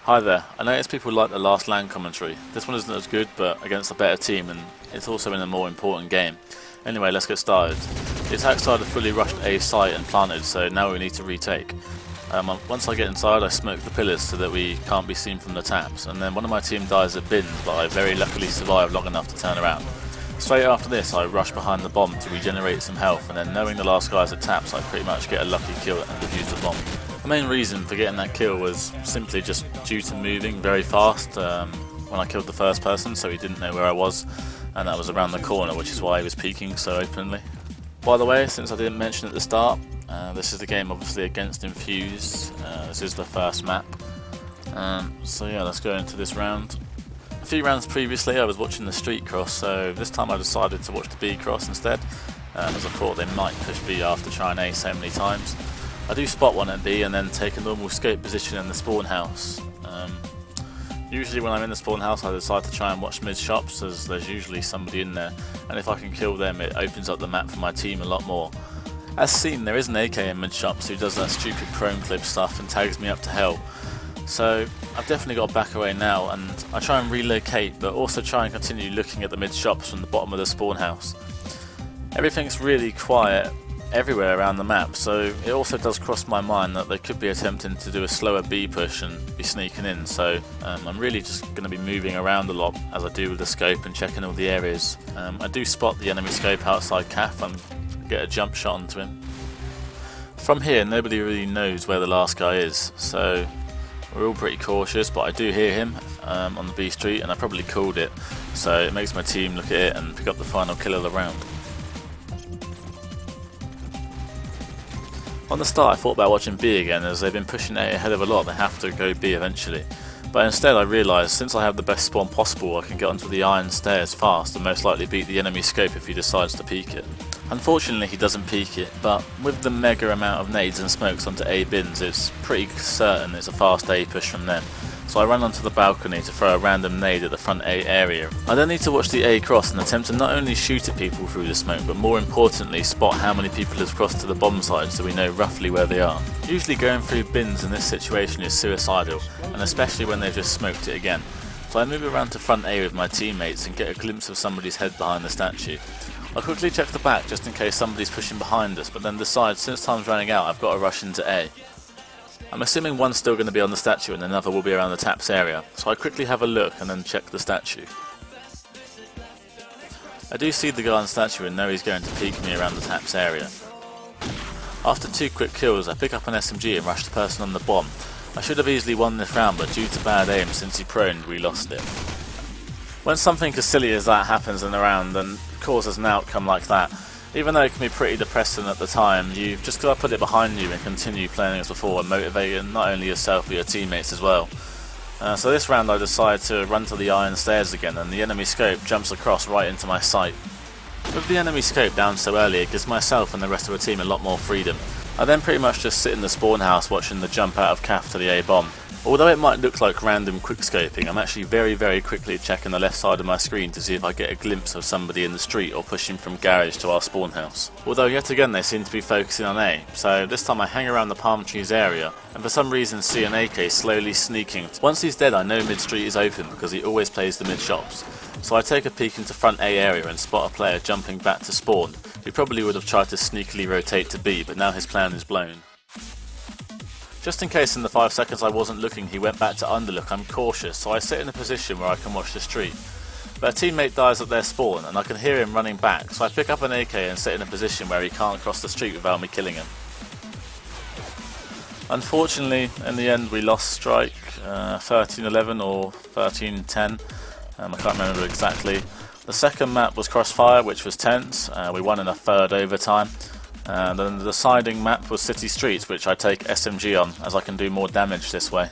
Hi there, I noticed people like the last LAN commentary. This one isn't as good, but against a better team, and it's also in a more important game. Anyway, let's get started. The attack side have fully rushed A site and planted, so now we need to retake. Once I get inside, I smoke the pillars so that we can't be seen from the taps, and then one of my team dies at bins, but I very luckily survive long enough to turn around. Straight after this, I rush behind the bomb to regenerate some health, and then knowing the last guy's at taps, I pretty much get a lucky kill and defuse the bomb. The main reason for getting that kill was simply just due to moving very fast when I killed the first person, so he didn't know where I was, and that was around the corner, which is why he was peeking so openly. By the way, since I didn't mention at the start, this is the game obviously against Infuse. This is the first map. So yeah, let's go into this round. A few rounds previously I was watching the street cross, so this time I decided to watch the B cross instead, as I thought they might push B after trying A so many times. I do spot one at B and then take a normal scope position in the spawn house. Usually when I'm in the spawn house I decide to try and watch mid shops, as there's usually somebody in there, and if I can kill them it opens up the map for my team a lot more. As seen, there is an AK in mid shops who does that stupid chrome clip stuff and tags me up to hell. So I've definitely got to back away now, and I try and relocate but also try and continue looking at the mid shops from the bottom of the spawn house. Everything's really quiet everywhere around the map, so it also does cross my mind that they could be attempting to do a slower B push and be sneaking in, so I'm really just going to be moving around a lot as I do with the scope and checking all the areas. I do spot the enemy scope outside CAF and get a jump shot onto him. From here nobody really knows where the last guy is, so we're all pretty cautious, but I do hear him on the B street, and I probably called it, so it makes my team look at it and pick up the final kill of the round. On the start I thought about watching B again, as they've been pushing A ahead of a lot, they have to go B eventually. But instead I realised since I have the best spawn possible I can get onto the iron stairs fast and most likely beat the enemy scope if he decides to peek it. Unfortunately he doesn't peek it, but with the mega amount of nades and smokes onto A bins it's pretty certain it's a fast A push from them. So I run onto the balcony to throw a random nade at the front A area. I then need to watch the A cross and attempt to not only shoot at people through the smoke, but more importantly spot how many people have crossed to the bomb side so we know roughly where they are. Usually going through bins in this situation is suicidal, and especially when they've just smoked it again. So I move around to front A with my teammates and get a glimpse of somebody's head behind the statue. I quickly check the back just in case somebody's pushing behind us, but then decide since time's running out I've got to rush into A. I'm assuming one's still going to be on the statue and another will be around the taps area, so I quickly have a look and then check the statue. I do see the guy on the statue and know he's going to peek me around the taps area. After 2 quick kills I pick up an SMG and rush the person on the bomb. I should have easily won this round, but due to bad aim since he proned we lost it. When something as silly as that happens in a round and causes an outcome like that, even though it can be pretty depressing at the time, you've just got to put it behind you and continue playing as before and motivating not only yourself but your teammates as well. So this round I decide to run to the iron stairs again, and the enemy scope jumps across right into my sight. With the enemy scope down so early it gives myself and the rest of the team a lot more freedom. I then pretty much just sit in the spawn house watching the jump out of CAF to the A bomb. Although it might look like random quickscoping, I'm actually very quickly checking the left side of my screen to see if I get a glimpse of somebody in the street or pushing from garage to our spawn house. Although yet again they seem to be focusing on A, so this time I hang around the palm trees area and for some reason see an AK slowly sneaking. Once he's dead I know mid street is open because he always plays the mid shops. So I take a peek into front A area and spot a player jumping back to spawn, who probably would have tried to sneakily rotate to B, but now his plan is blown. Just in case in the 5 seconds I wasn't looking he went back to underlook, I'm cautious, so I sit in a position where I can watch the street. But a teammate dies at their spawn and I can hear him running back, so I pick up an AK and sit in a position where he can't cross the street without me killing him. Unfortunately, in the end we lost strike 13-11 or 13-10, I can't remember exactly. The second map was Crossfire, which was tense, we won in a third overtime. And then the deciding map was City Streets, which I take SMG on, as I can do more damage this way.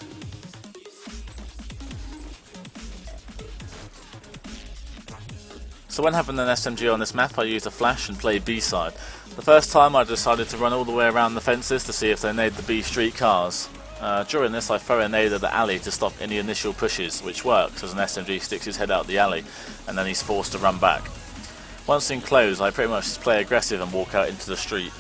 So when having an SMG on this map I use a flash and play B-side. The first time I decided to run all the way around the fences to see if they nade the B street cars. During this I throw a nade at the alley to stop any initial pushes, which works as an SMG sticks his head out the alley and then he's forced to run back. Once enclosed, I pretty much just play aggressive and walk out into the street.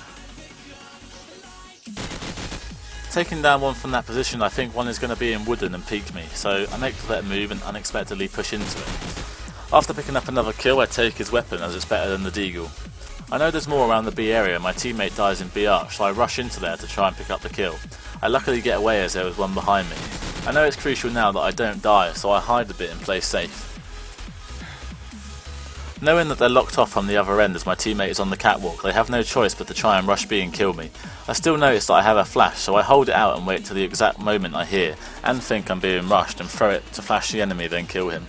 Taking down one from that position, I think one is going to be in wooden and peek me, so I make the better move and unexpectedly push into it. After picking up another kill, I take his weapon as it's better than the deagle. I know there's more around the B area, my teammate dies in B arch, so I rush into there to try and pick up the kill. I luckily get away as there was one behind me. I know it's crucial now that I don't die, so I hide a bit and play safe. Knowing that they're locked off from the other end as my teammate is on the catwalk, they have no choice but to try and rush B and kill me. I still notice that I have a flash, so I hold it out and wait till the exact moment I hear and think I'm being rushed and throw it to flash the enemy, then kill him.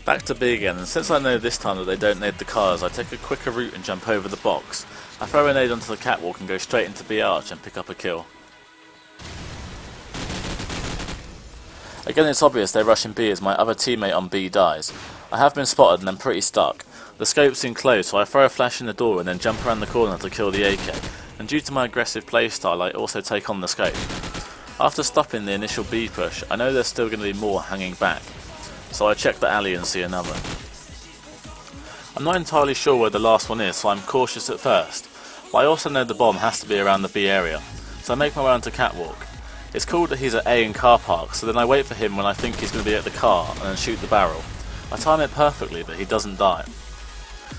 Back to B again, and since I know this time that they don't need the cars, I take a quicker route and jump over the box. I throw a nade onto the catwalk and go straight into B arch and pick up a kill. Again, it's obvious they're rushing B as my other teammate on B dies. I have been spotted and I'm pretty stuck. The scope's in close, so I throw a flash in the door and then jump around the corner to kill the AK, and due to my aggressive playstyle I also take on the scope. After stopping the initial B push, I know there's still going to be more hanging back, so I check the alley and see another. I'm not entirely sure where the last one is, so I'm cautious at first, but I also know the bomb has to be around the B area, so I make my way onto catwalk. It's cool that he's at A in car park, so then I wait for him when I think he's going to be at the car and then shoot the barrel. I time it perfectly, but he doesn't die.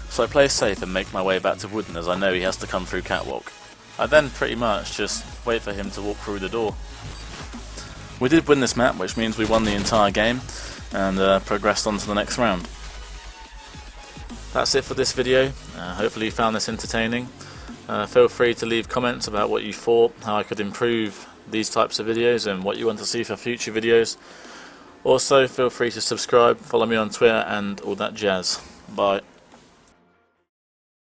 So I play safe and make my way back to wooden as I know he has to come through catwalk. I then pretty much just wait for him to walk through the door. We did win this map, which means we won the entire game and progressed on to the next round. That's it for this video. Hopefully you found this entertaining. Feel free to leave comments about what you thought, how I could improve these types of videos and what you want to see for future videos. Also feel free to subscribe, follow me on Twitter and all that jazz. Bye.